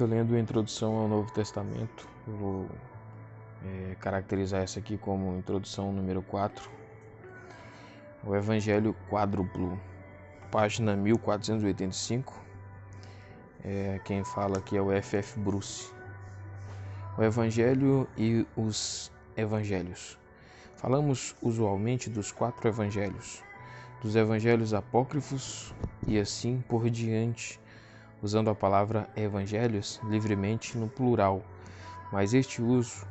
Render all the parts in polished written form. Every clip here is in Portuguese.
Estou lendo a introdução ao Novo Testamento. Eu vou caracterizar essa aqui como introdução número 4. O Evangelho Quádruplo, página 1485. Quem fala aqui é o F.F. Bruce. O Evangelho e os Evangelhos. Falamos usualmente dos 4 Evangelhos, dos Evangelhos apócrifos e assim por diante, usando a palavra evangelhos livremente no plural, mas este uso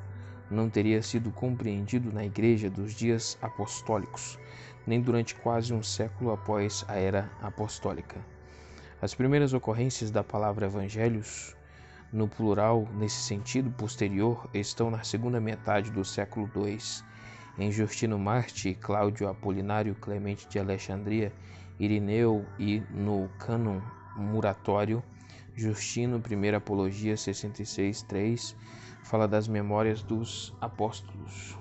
não teria sido compreendido na igreja dos dias apostólicos, nem durante quase um século após a era apostólica. As primeiras ocorrências da palavra evangelhos, no plural, nesse sentido posterior, estão na segunda metade do século II, em Justino Marte, Cláudio Apolinário Clemente de Alexandria, Irineu e no cânon Muratório, Justino, Primeira Apologia 66:3, fala das memórias dos apóstolos.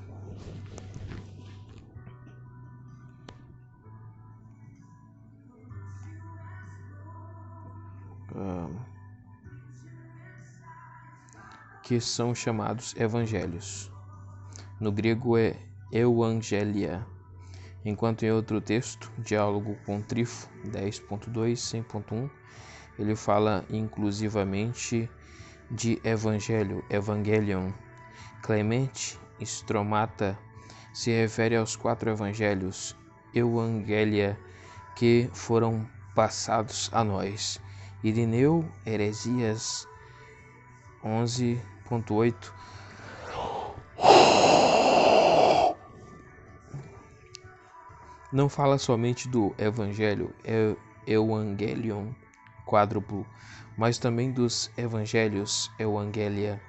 Que são chamados evangelhos. No grego é euangelia, enquanto em outro texto, Diálogo com Trifo 10.2, 100.1, ele fala inclusivamente de evangelho, evangelion. Clemente Stromata se refere aos 4 evangelhos, euangelia, que foram passados a nós. Irineu, Heresias 11.8, não fala somente do evangelho, euangelion quádruplo, mas também dos evangelhos, euangelia.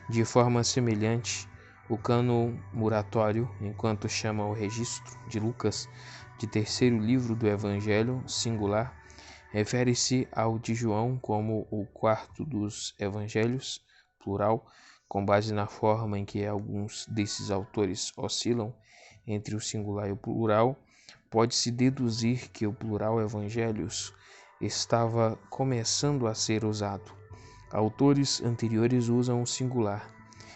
De forma semelhante, o cânon Muratório, enquanto chama o registro de Lucas de terceiro livro do evangelho singular, refere-se ao de João como o quarto dos evangelhos, plural, com base na forma em que alguns desses autores oscilam entre o singular e o plural. Pode-se deduzir que o plural evangelhos estava começando a ser usado. Autores anteriores usam o singular,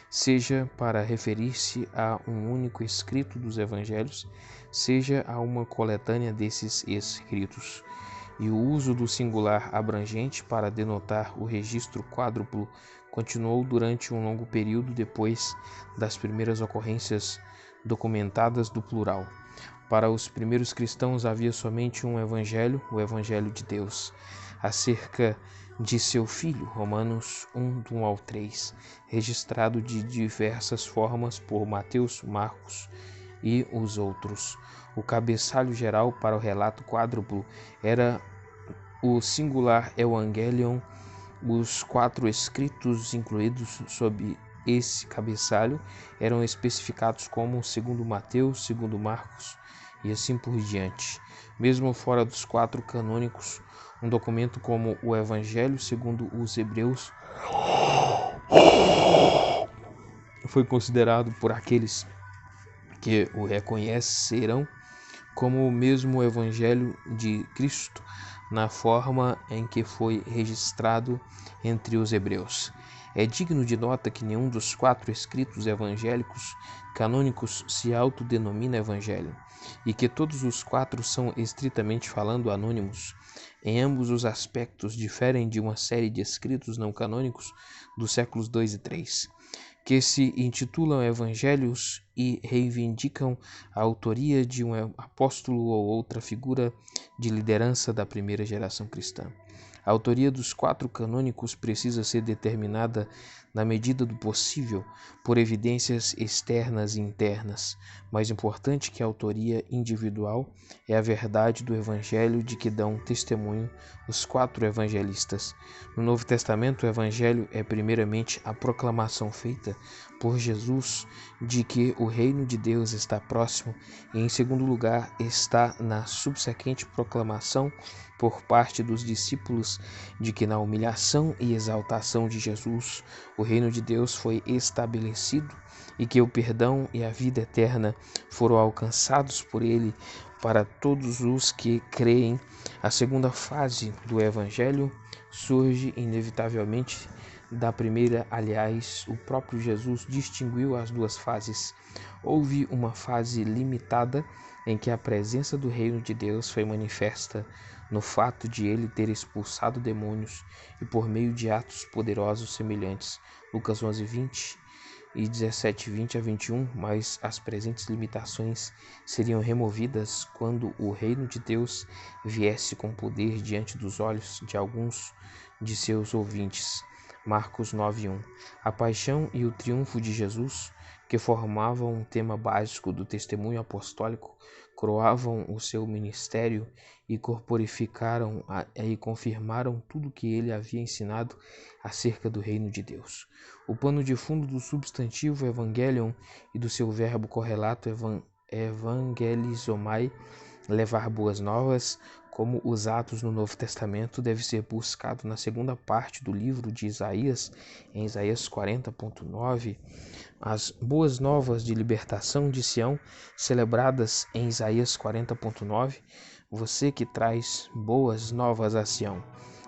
seja para referir-se a um único escrito dos evangelhos, seja a uma coletânea desses escritos. E o uso do singular abrangente para denotar o registro quádruplo continuou durante um longo período depois das primeiras ocorrências documentadas do plural. Para os primeiros cristãos havia somente um evangelho, o evangelho de Deus, acerca de seu Filho, Romanos 1:1-3, registrado de diversas formas por Mateus, Marcos e os outros. O cabeçalho geral para o relato quádruplo era o singular evangelion. Os 4 escritos incluídos sob esse cabeçalho eram especificados como segundo Mateus, segundo Marcos e assim por diante. Mesmo fora dos 4 canônicos, um documento como o Evangelho segundo os Hebreus foi considerado por aqueles que o reconhecerão como o mesmo Evangelho de Cristo, na forma em que foi registrado entre os hebreus. É digno de nota que nenhum dos 4 escritos evangélicos canônicos se autodenomina evangelho, e que todos os 4 são, estritamente falando, anônimos. Em ambos os aspectos diferem de uma série de escritos não canônicos dos séculos II e III, que se intitulam evangelhos e reivindicam a autoria de um apóstolo ou outra figura de liderança da primeira geração cristã. A autoria dos 4 canônicos precisa ser determinada, na medida do possível, por evidências externas e internas. Mais importante que a autoria individual é a verdade do evangelho de que dão testemunho os 4 evangelistas. No Novo Testamento, o evangelho é primeiramente a proclamação feita por Jesus de que o reino de Deus está próximo, e em segundo lugar está na subsequente proclamação por parte dos discípulos de que na humilhação e exaltação de Jesus o reino de Deus foi estabelecido e que o perdão e a vida eterna foram alcançados por ele para todos os que creem. A segunda fase do evangelho surge inevitavelmente da primeira, aliás, o próprio Jesus distinguiu as duas fases. Houve uma fase limitada em que a presença do reino de Deus foi manifesta no fato de ele ter expulsado demônios e por meio de atos poderosos semelhantes. Lucas 11:20 e 17:20-21, mas as presentes limitações seriam removidas quando o reino de Deus viesse com poder diante dos olhos de alguns de seus ouvintes. Marcos 9:1. A paixão e o triunfo de Jesus, que formavam um tema básico do testemunho apostólico, coroavam o seu ministério e corporificaram e confirmaram tudo o que ele havia ensinado acerca do reino de Deus. O pano de fundo do substantivo evangelion e do seu verbo correlato evangelizomai, levar boas novas, como os atos no Novo Testamento, deve ser buscado na segunda parte do livro de Isaías, em Isaías 40:9. As boas novas de libertação de Sião, celebradas em Isaías 40:9, você que traz boas novas a Sião,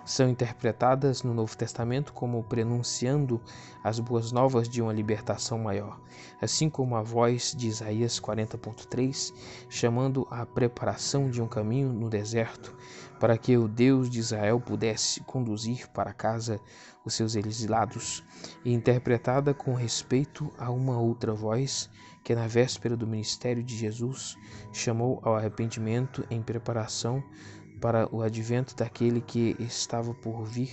são interpretadas no Novo Testamento como prenunciando as boas novas de uma libertação maior, assim como a voz de Isaías 40:3, chamando a preparação de um caminho no deserto, para que o Deus de Israel pudesse conduzir para casa os seus exilados, e interpretada com respeito a uma outra voz que na véspera do ministério de Jesus chamou ao arrependimento em preparação para o advento daquele que estava por vir.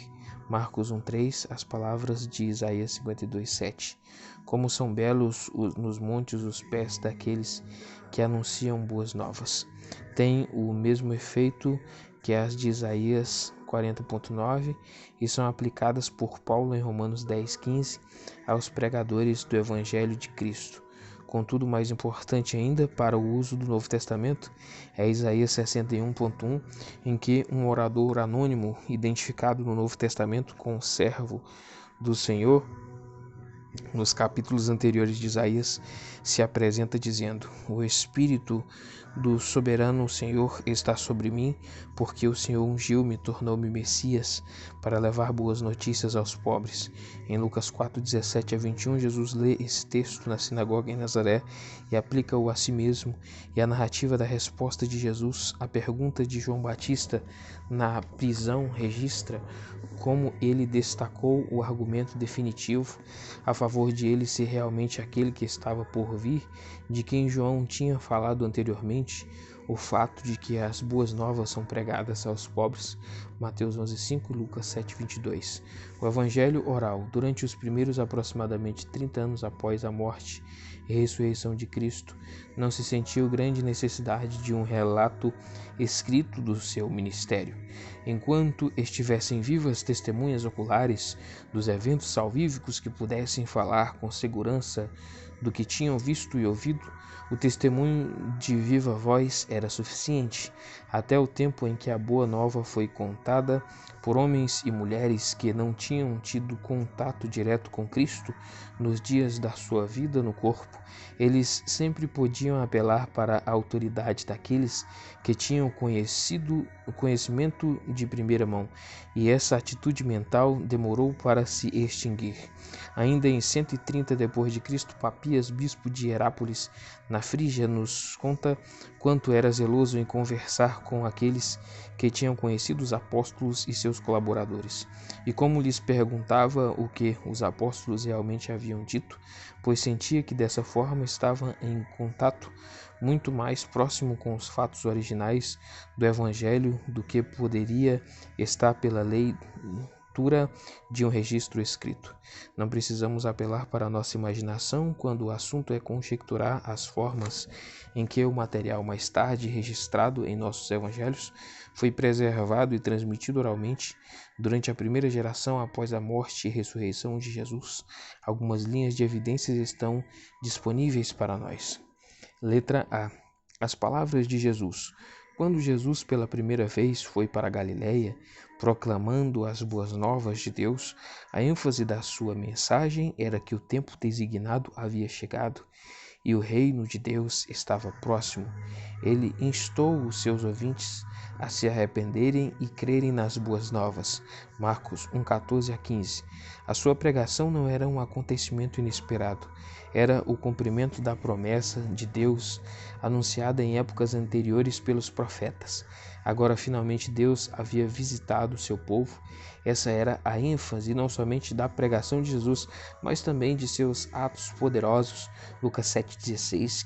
Marcos 1:3, as palavras de Isaías 52:7. Como são belos nos montes os pés daqueles que anunciam boas novas. Tem o mesmo efeito que as de Isaías 40:9 e são aplicadas por Paulo em Romanos 10:15 aos pregadores do Evangelho de Cristo. Contudo, mais importante ainda para o uso do Novo Testamento é Isaías 61:1, em que um orador anônimo, identificado no Novo Testamento com servo do Senhor, nos capítulos anteriores de Isaías, se apresenta dizendo: O Espírito do soberano Senhor está sobre mim, porque o Senhor ungiu-me, tornou-me Messias, para levar boas notícias aos pobres. Em Lucas 4:17-21, Jesus lê esse texto na sinagoga em Nazaré e aplica-o a si mesmo, e a narrativa da resposta de Jesus à pergunta de João Batista na prisão registra como ele destacou o argumento definitivo a favor de ele ser realmente aquele que estava por vir, de quem João tinha falado anteriormente, o fato de que as boas novas são pregadas aos pobres, Mateus 11:5 e Lucas 7:22. O evangelho oral, durante os primeiros aproximadamente 30 anos após a morte e ressurreição de Cristo, não se sentiu grande necessidade de um relato escrito do seu ministério. Enquanto estivessem vivas testemunhas oculares dos eventos salvíficos que pudessem falar com segurança do que tinham visto e ouvido, o testemunho de viva voz era suficiente, até o tempo em que a boa nova foi contada por homens e mulheres que não tinham tido contato direto com Cristo nos dias da sua vida no corpo. Eles sempre podiam apelar para a autoridade daqueles que tinham conhecimento de primeira mão, e essa atitude mental demorou para se extinguir. Ainda em 130 d.C., Papias, bispo de Herápolis, na Frígia, nos conta quanto era zeloso em conversar com aqueles que tinham conhecido os apóstolos e seus colaboradores, e como lhes perguntava o que os apóstolos realmente haviam dito, pois sentia que dessa forma estava em contato muito mais próximo com os fatos originais do Evangelho do que poderia estar pela leitura de um registro escrito. Não precisamos apelar para a nossa imaginação quando o assunto é conjecturar as formas em que o material mais tarde registrado em nossos evangelhos foi preservado e transmitido oralmente durante a primeira geração após a morte e ressurreição de Jesus. Algumas linhas de evidências estão disponíveis para nós. Letra A. As palavras de Jesus. Quando Jesus pela primeira vez foi para a Galiléia, proclamando as boas novas de Deus, a ênfase da sua mensagem era que o tempo designado havia chegado e o reino de Deus estava próximo. Ele instou os seus ouvintes a se arrependerem e crerem nas boas novas. Marcos 1:14-15. A sua pregação não era um acontecimento inesperado, era o cumprimento da promessa de Deus anunciada em épocas anteriores pelos profetas. Agora, finalmente, Deus havia visitado seu povo. Essa era a ênfase não somente da pregação de Jesus, mas também de seus atos poderosos, Lucas 7,16,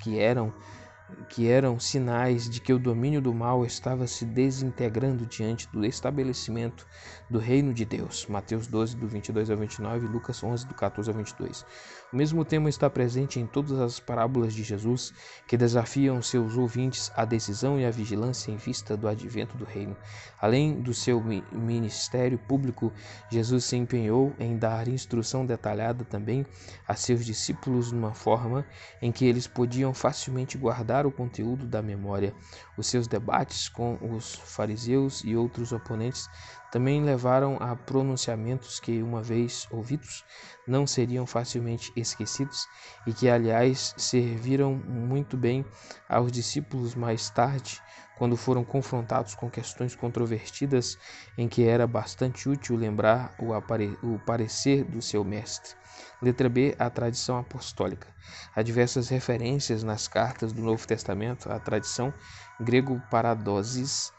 que eram sinais de que o domínio do mal estava se desintegrando diante do estabelecimento do reino de Deus. Mateus 12, do 22 ao 29, Lucas 11, do 14 ao 22. O mesmo tema está presente em todas as parábolas de Jesus, que desafiam seus ouvintes à decisão e à vigilância em vista do advento do reino. Além do seu ministério público, Jesus se empenhou em dar instrução detalhada também a seus discípulos numa forma em que eles podiam facilmente guardar o conteúdo da memória. Os seus debates com os fariseus e outros oponentes também levaram a pronunciamentos que, uma vez ouvidos, não seriam facilmente esquecidos e que, aliás, serviram muito bem aos discípulos mais tarde, quando foram confrontados com questões controvertidas em que era bastante útil lembrar o parecer do seu mestre. Letra B, a tradição apostólica. Há diversas referências nas cartas do Novo Testamento à tradição grego paradosis,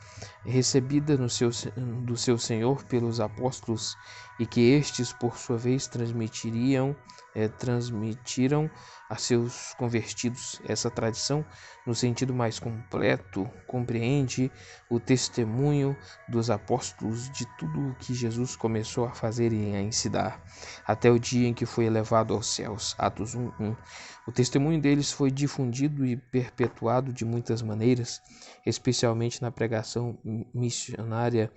recebida do seu Senhor pelos apóstolos e que estes, por sua vez, transmitiram a seus convertidos. Essa tradição, no sentido mais completo, compreende o testemunho dos apóstolos de tudo o que Jesus começou a fazer e a ensinar, até o dia em que foi elevado aos céus. Atos 1:1. O testemunho deles foi difundido e perpetuado de muitas maneiras, especialmente na pregação missionária,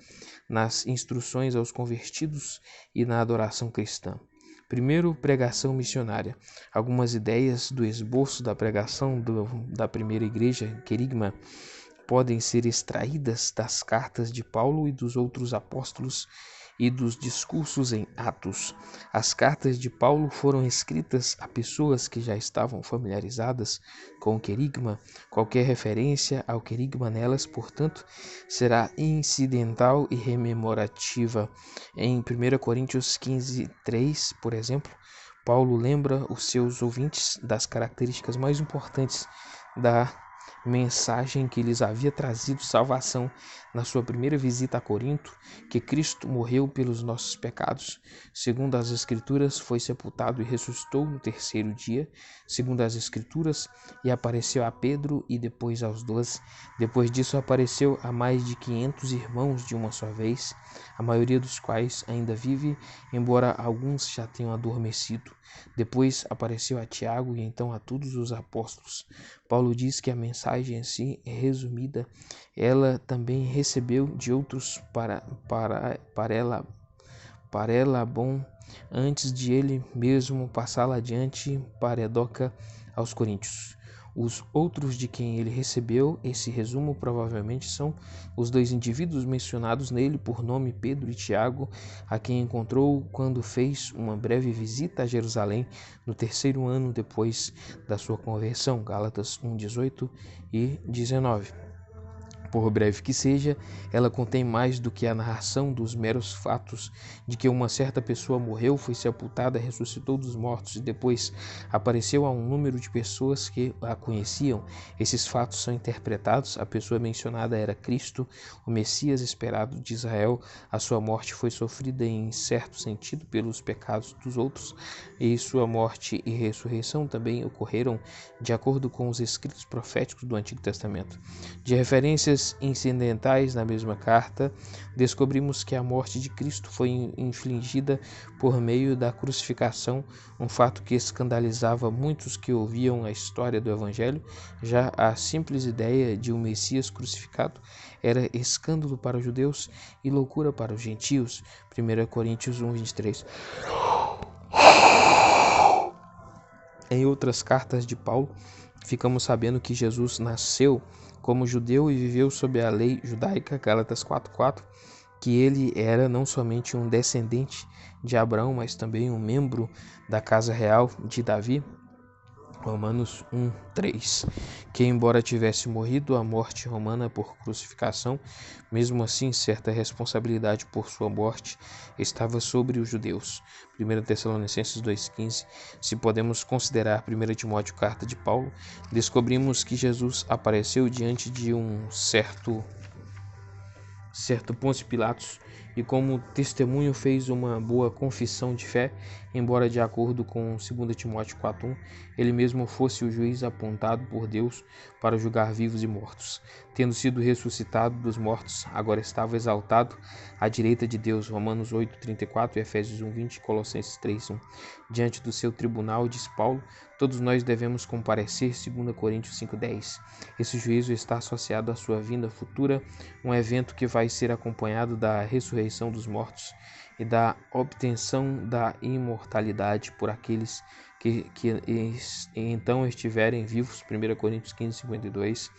nas instruções aos convertidos e na adoração cristã. Primeiro, pregação missionária. Algumas ideias do esboço da pregação da primeira igreja, querigma, podem ser extraídas das cartas de Paulo e dos outros apóstolos e dos discursos em Atos. As cartas de Paulo foram escritas a pessoas que já estavam familiarizadas com o querigma. Qualquer referência ao querigma nelas, portanto, será incidental e rememorativa. Em 1 Coríntios 15:3, por exemplo, Paulo lembra os seus ouvintes das características mais importantes da mensagem que lhes havia trazido salvação na sua primeira visita a Corinto, que Cristo morreu pelos nossos pecados. Segundo as Escrituras, foi sepultado e ressuscitou no terceiro dia, segundo as Escrituras, e apareceu a Pedro e depois aos 12. Depois disso apareceu a mais de 500 irmãos de uma só vez, a maioria dos quais ainda vive, embora alguns já tenham adormecido. Depois apareceu a Tiago e então a todos os apóstolos. Paulo diz que a mensagem em si é resumida. Ela também recebeu de outros para ela bom, antes de ele mesmo passá-la adiante para Edoca aos coríntios. Os outros de quem ele recebeu esse resumo provavelmente são os dois indivíduos mencionados nele por nome, Pedro e Tiago, a quem encontrou quando fez uma breve visita a Jerusalém no terceiro ano depois da sua conversão, Gálatas 1:18 e 19. Por breve que seja, ela contém mais do que a narração dos meros fatos de que uma certa pessoa morreu, foi sepultada, ressuscitou dos mortos e depois apareceu a um número de pessoas que a conheciam. Esses fatos são interpretados. A pessoa mencionada era Cristo, o Messias esperado de Israel. A sua morte foi sofrida em certo sentido pelos pecados dos outros, e sua morte e ressurreição também ocorreram de acordo com os escritos proféticos do Antigo Testamento. De referências incidentais na mesma carta, descobrimos que a morte de Cristo foi infligida por meio da crucificação, um fato que escandalizava muitos que ouviam a história do Evangelho. Já a simples ideia de um Messias crucificado era escândalo para os judeus e loucura para os gentios. 1 Coríntios 1:23. Em outras cartas de Paulo, ficamos sabendo que Jesus nasceu como judeu e viveu sob a lei judaica, Gálatas 4:4, que ele era não somente um descendente de Abraão, mas também um membro da casa real de Davi, Romanos 1:3, que embora tivesse morrido a morte romana por crucificação, mesmo assim certa responsabilidade por sua morte estava sobre os judeus. 1 Tessalonicenses 2:15. Se podemos considerar 1 Timóteo carta de Paulo, descobrimos que Jesus apareceu diante de um certo Pôncio Pilatos e como testemunho fez uma boa confissão de fé, embora de acordo com 2 Timóteo 4:1, ele mesmo fosse o juiz apontado por Deus para julgar vivos e mortos. Tendo sido ressuscitado dos mortos, agora estava exaltado à direita de Deus. Romanos 8:34, Efésios 1:20, Colossenses 3:1. Diante do seu tribunal, diz Paulo, todos nós devemos comparecer, 2 Coríntios 5:10. Esse juízo está associado à sua vinda futura, um evento que vai ser acompanhado da ressurreição dos mortos e da obtenção da imortalidade por aqueles que então estiverem vivos. 1 Coríntios 15:52,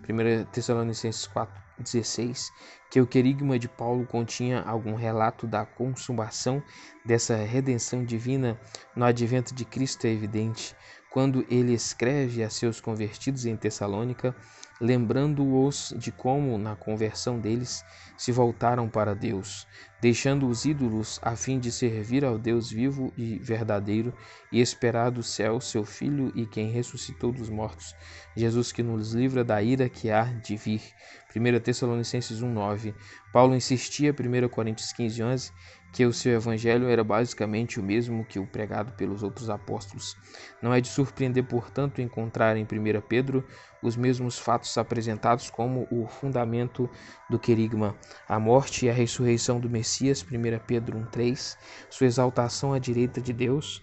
1 Tessalonicenses 4:16, que o querigma de Paulo continha algum relato da consumação dessa redenção divina no advento de Cristo é evidente, quando ele escreve a seus convertidos em Tessalônica, lembrando-os de como, na conversão deles, se voltaram para Deus, deixando os ídolos a fim de servir ao Deus vivo e verdadeiro e esperar do céu seu Filho e quem ressuscitou dos mortos, Jesus, que nos livra da ira que há de vir. 1 Tessalonicenses 1:9. Paulo insistia, 1 Coríntios 15:11, que o seu evangelho era basicamente o mesmo que o pregado pelos outros apóstolos. Não é de surpreender, portanto, encontrar em 1 Pedro os mesmos fatos apresentados como o fundamento do querigma: a morte e a ressurreição do Messias, 1 Pedro 1:3, sua exaltação à direita de Deus,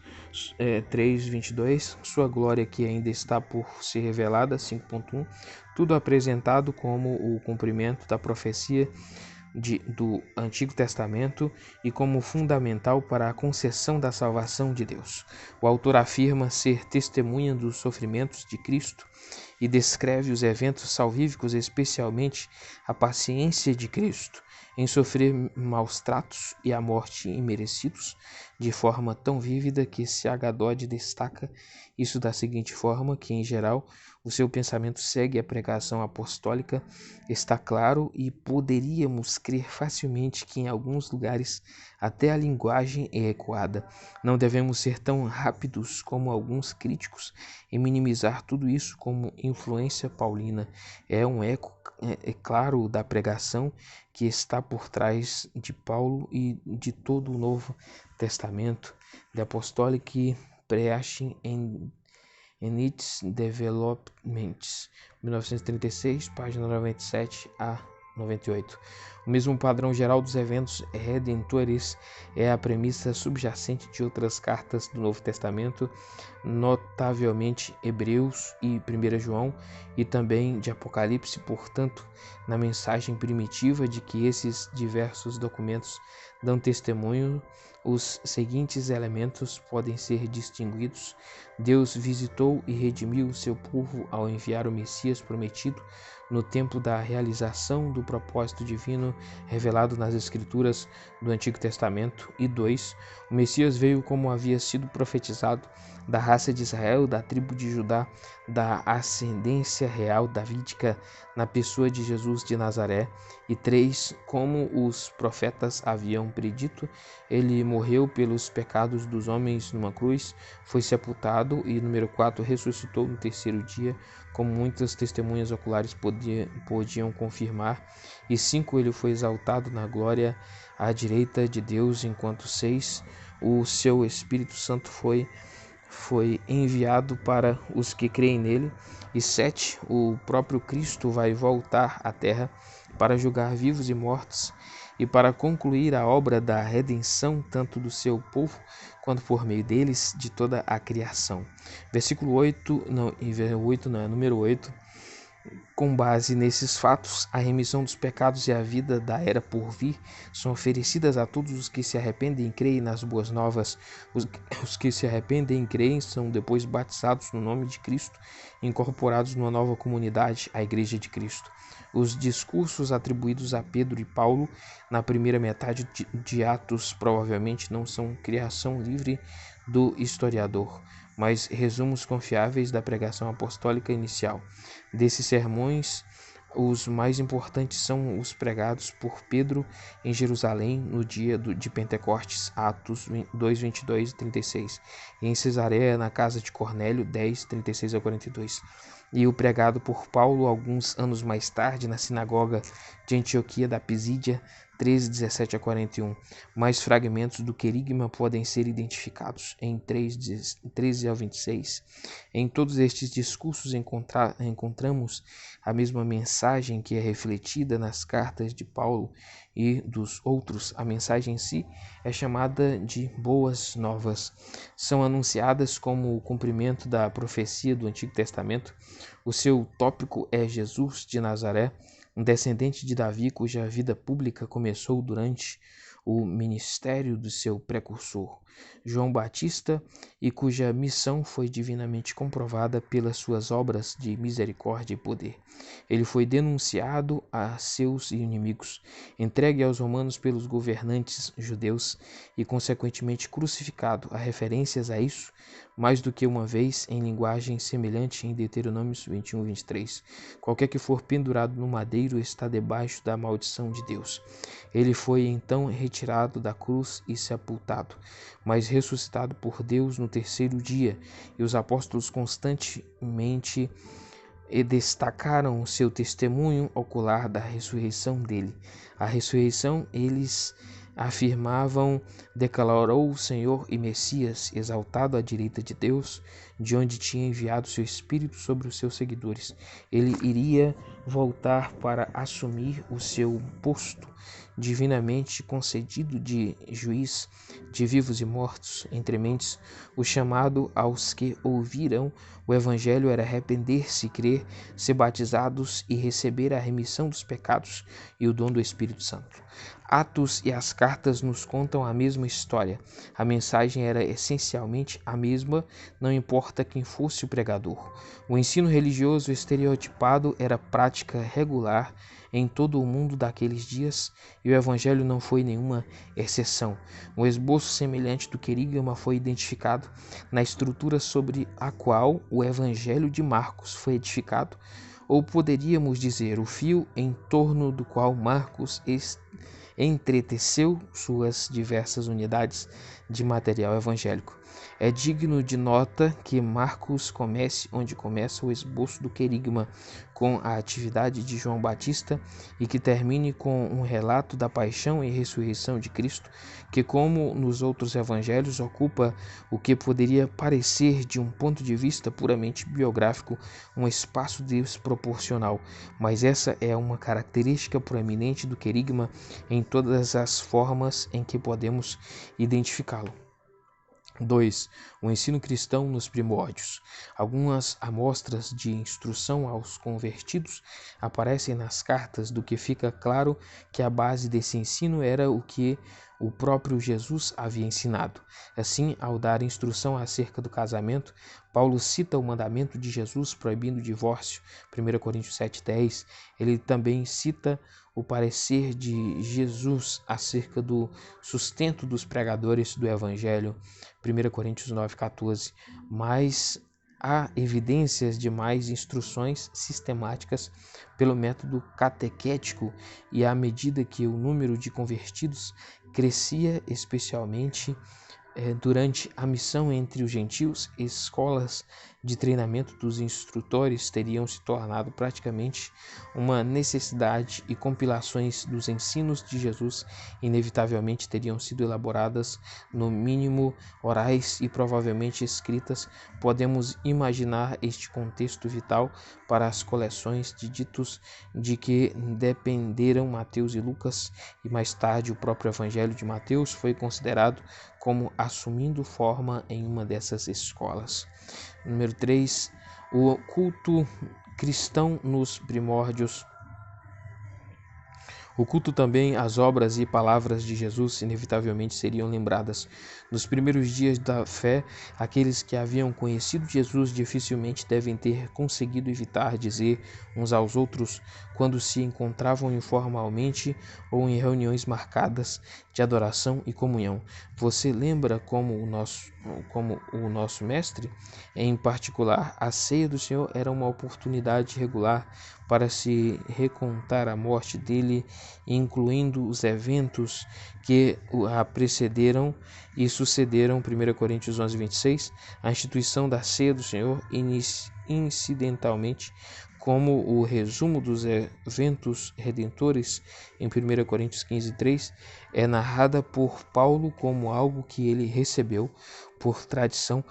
3:22, sua glória que ainda está por ser revelada, 5:1, tudo apresentado como o cumprimento da profecia do Antigo Testamento e como fundamental para a concessão da salvação de Deus. O autor afirma ser testemunha dos sofrimentos de Cristo e descreve os eventos salvíficos, especialmente a paciência de Cristo em sofrer maus tratos e a morte imerecidos, de forma tão vívida que Sacerdote destaca isso da seguinte forma, que em geral o seu pensamento segue a pregação apostólica, está claro e poderíamos crer facilmente que em alguns lugares até a linguagem é ecoada. Não devemos ser tão rápidos como alguns críticos em minimizar tudo isso como influência paulina. É um eco claro da pregação que está por trás de Paulo e de todo o Novo Testamento. The Apostolic Preaching and its Developments, 1936, página 97 a 98. O mesmo padrão geral dos eventos redentores é a premissa subjacente de outras cartas do Novo Testamento, notavelmente Hebreus e 1 João, e também de Apocalipse. Portanto, na mensagem primitiva de que esses diversos documentos dão testemunho, os seguintes elementos podem ser distinguidos. Deus visitou e redimiu o seu povo ao enviar o Messias prometido no tempo da realização do propósito divino revelado nas Escrituras do Antigo Testamento. E 2. O Messias veio como havia sido profetizado, da raça de Israel, da tribo de Judá, da ascendência real davídica, na pessoa de Jesus de Nazaré. E 3. Como os profetas haviam predito, ele morreu pelos pecados dos homens numa cruz, foi sepultado e, número 4, ressuscitou no terceiro dia, como muitas testemunhas oculares podiam confirmar. E 5. Ele foi exaltado na glória à direita de Deus, enquanto 6. O seu Espírito Santo foi enviado para os que creem nele. E 7. O próprio Cristo vai voltar à terra para julgar vivos e mortos e para concluir a obra da redenção tanto do seu povo quanto por meio deles de toda a criação. Versículo 8, número 8. Com base nesses fatos, a remissão dos pecados e a vida da era por vir são oferecidas a todos os que se arrependem e creem nas boas novas. Os que se arrependem e creem são depois batizados no nome de Cristo, incorporados numa nova comunidade, a Igreja de Cristo. Os discursos atribuídos a Pedro e Paulo na primeira metade de Atos provavelmente não são criação livre do historiador, mas resumos confiáveis da pregação apostólica inicial. Desses sermões, os mais importantes são os pregados por Pedro em Jerusalém no dia de Pentecostes, Atos 2, 22 e 36, e em Cesareia, na casa de Cornélio, 10, 36 a 42, e o pregado por Paulo alguns anos mais tarde na sinagoga de Antioquia da Pisídia, 13, 17 a 41. Mais fragmentos do querigma podem ser identificados em 13 ao 26. Em todos estes discursos encontramos a mesma mensagem que é refletida nas cartas de Paulo e dos outros. A mensagem em si é chamada de boas novas. São anunciadas como o cumprimento da profecia do Antigo Testamento. O seu tópico é Jesus de Nazaré, um descendente de Davi cuja vida pública começou durante o ministério do seu precursor, João Batista, e cuja missão foi divinamente comprovada pelas suas obras de misericórdia e poder. Ele foi denunciado a seus inimigos, entregue aos romanos pelos governantes judeus e, consequentemente, crucificado. Há referências a isso mais do que uma vez em linguagem semelhante em Deuteronômio 21, 23. Qualquer que for pendurado no madeiro está debaixo da maldição de Deus. Ele foi então retirado da cruz e sepultado, mas ressuscitado por Deus no terceiro dia, e os apóstolos constantemente destacaram o seu testemunho ocular da ressurreição dele. A ressurreição, eles afirmavam, declarou o Senhor e Messias, exaltado à direita de Deus, de onde tinha enviado seu Espírito sobre os seus seguidores. Ele iria voltar para assumir o seu posto divinamente concedido de juiz de vivos e mortos, entre mentes. O chamado aos que ouviram o Evangelho era arrepender-se, crer, ser batizados e receber a remissão dos pecados e o dom do Espírito Santo. Atos e as cartas nos contam a mesma história. A mensagem era essencialmente a mesma, não importa quem fosse o pregador. O ensino religioso estereotipado era prática regular em todo o mundo daqueles dias, e o Evangelho não foi nenhuma exceção. Um esboço semelhante do querigma foi identificado na estrutura sobre a qual o Evangelho de Marcos foi edificado, ou poderíamos dizer, o fio em torno do qual Marcos entreteceu suas diversas unidades de material evangélico. É digno de nota que Marcos comece onde começa o esboço do querigma, com a atividade de João Batista, e que termine com um relato da paixão e ressurreição de Cristo, que, como nos outros evangelhos, ocupa o que poderia parecer, de um ponto de vista puramente biográfico, um espaço desproporcional, mas essa é uma característica proeminente do querigma em todas as formas em que podemos identificá-lo. 2. O ensino cristão nos primórdios. Algumas amostras de instrução aos convertidos aparecem nas cartas, do que fica claro que a base desse ensino era o que o próprio Jesus havia ensinado. Assim, ao dar instrução acerca do casamento, Paulo cita o mandamento de Jesus proibindo o divórcio, 1 Coríntios 7,10. Ele também cita o parecer de Jesus acerca do sustento dos pregadores do Evangelho, 1 Coríntios 9,14. Mas há evidências de mais instruções sistemáticas pelo método catequético, e à medida que o número de convertidos crescia, especialmente durante a missão entre os gentios, escolas de treinamento dos instrutores teriam se tornado praticamente uma necessidade, e compilações dos ensinos de Jesus inevitavelmente teriam sido elaboradas, no mínimo orais e provavelmente escritas. Podemos imaginar este contexto vital para as coleções de ditos de que dependeram Mateus e Lucas, e mais tarde o próprio Evangelho de Mateus foi considerado como assumindo forma em uma dessas escolas. Número 3. O culto cristão nos primórdios. O culto também, as obras e palavras de Jesus inevitavelmente seriam lembradas. Nos primeiros dias da fé, aqueles que haviam conhecido Jesus dificilmente devem ter conseguido evitar dizer uns aos outros, quando se encontravam informalmente ou em reuniões marcadas de adoração e comunhão: você lembra como o nosso mestre? Em particular, a ceia do Senhor era uma oportunidade regular para se recontar a morte dele, incluindo os eventos que a precederam e sucederam. 1 Coríntios 11:26, a instituição da ceia do Senhor, incidentalmente, como o resumo dos eventos redentores em 1 Coríntios 15:3, é narrada por Paulo como algo que ele recebeu por tradição,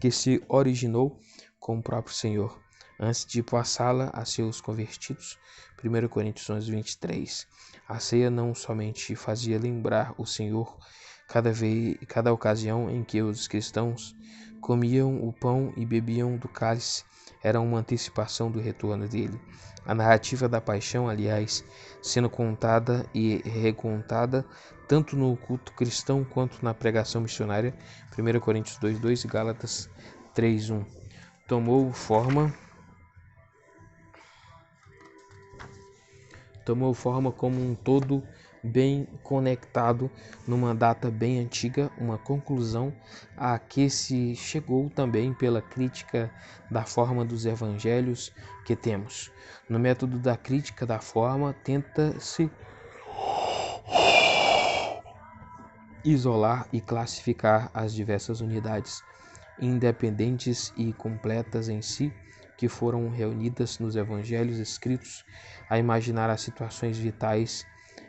que se originou com o próprio Senhor, antes de passá-la a seus convertidos. 1 Coríntios 11:23. A ceia não somente fazia lembrar o Senhor cada ocasião em que os cristãos comiam o pão e bebiam do cálice, era uma antecipação do retorno dele. A narrativa da paixão, aliás, sendo contada e recontada tanto no culto cristão quanto na pregação missionária, 1 Coríntios 2:2 e Gálatas 3:1, tomou forma como um todo bem conectado numa data bem antiga, uma conclusão a que se chegou também pela crítica da forma dos evangelhos que temos. No método da crítica da forma, tenta-se isolar e classificar as diversas unidades independentes e completas em si, que foram reunidas nos evangelhos escritos, a imaginar as situações vitais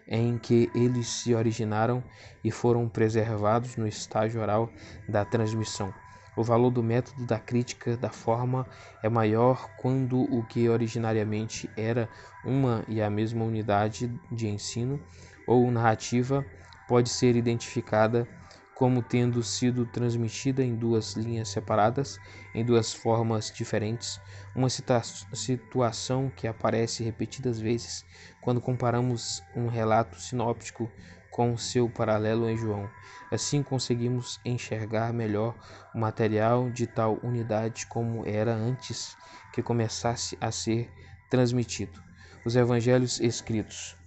em que eles se originaram e foram preservados no estágio oral da transmissão. O valor do método da crítica da forma é maior quando o que originariamente era uma e a mesma unidade de ensino ou narrativa pode ser identificada como tendo sido transmitida em duas linhas separadas, em duas formas diferentes, uma situação que aparece repetidas vezes quando comparamos um relato sinóptico com seu paralelo em João. Assim conseguimos enxergar melhor o material de tal unidade como era antes que começasse a ser transmitido. Os evangelhos escritos.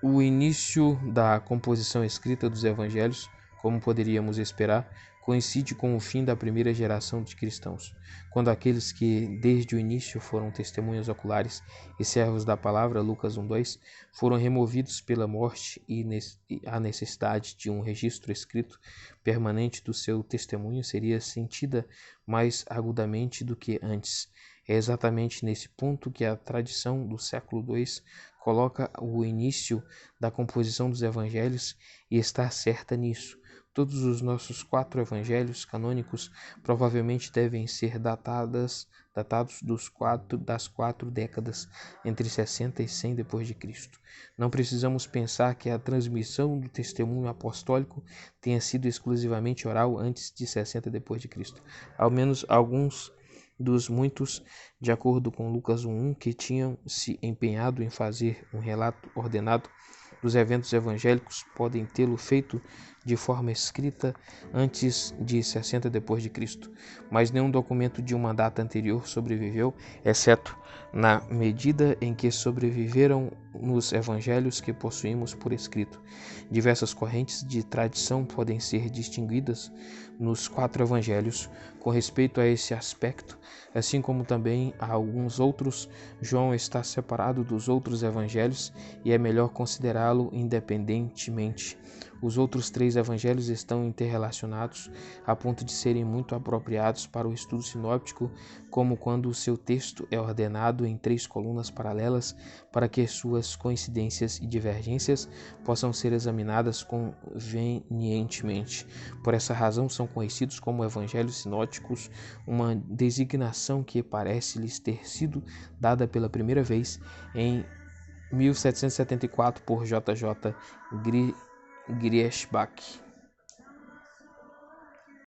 O início da composição escrita dos evangelhos, como poderíamos esperar, coincide com o fim da primeira geração de cristãos, quando aqueles que desde o início foram testemunhas oculares e servos da palavra, Lucas 1:2, foram removidos pela morte e a necessidade de um registro escrito permanente do seu testemunho seria sentida mais agudamente do que antes. É exatamente nesse ponto que a tradição do século II coloca o início da composição dos evangelhos e está certa nisso. Todos os nossos 4 evangelhos canônicos provavelmente devem ser datados das 4 décadas entre 60 e 100 depois de Cristo. Não precisamos pensar que a transmissão do testemunho apostólico tenha sido exclusivamente oral antes de 60 depois de Cristo. Ao menos alguns dos muitos, de acordo com Lucas 1:1, que tinham se empenhado em fazer um relato ordenado dos eventos evangélicos, podem tê-lo feito de forma escrita antes de 60 depois de Cristo, mas nenhum documento de uma data anterior sobreviveu, exceto na medida em que sobreviveram nos evangelhos que possuímos por escrito. Diversas correntes de tradição podem ser distinguidas nos 4 evangelhos com respeito a esse aspecto, assim como também a alguns outros. João está separado dos outros evangelhos e é melhor considerá-lo independentemente. Os outros 3 evangelhos estão interrelacionados a ponto de serem muito apropriados para o estudo sinóptico, como quando o seu texto é ordenado em 3 colunas paralelas para que suas coincidências e divergências possam ser examinadas convenientemente. Por essa razão são conhecidos como evangelhos sinóticos, uma designação que parece-lhes ter sido dada pela primeira vez em 1774 por J.J. Griesbach.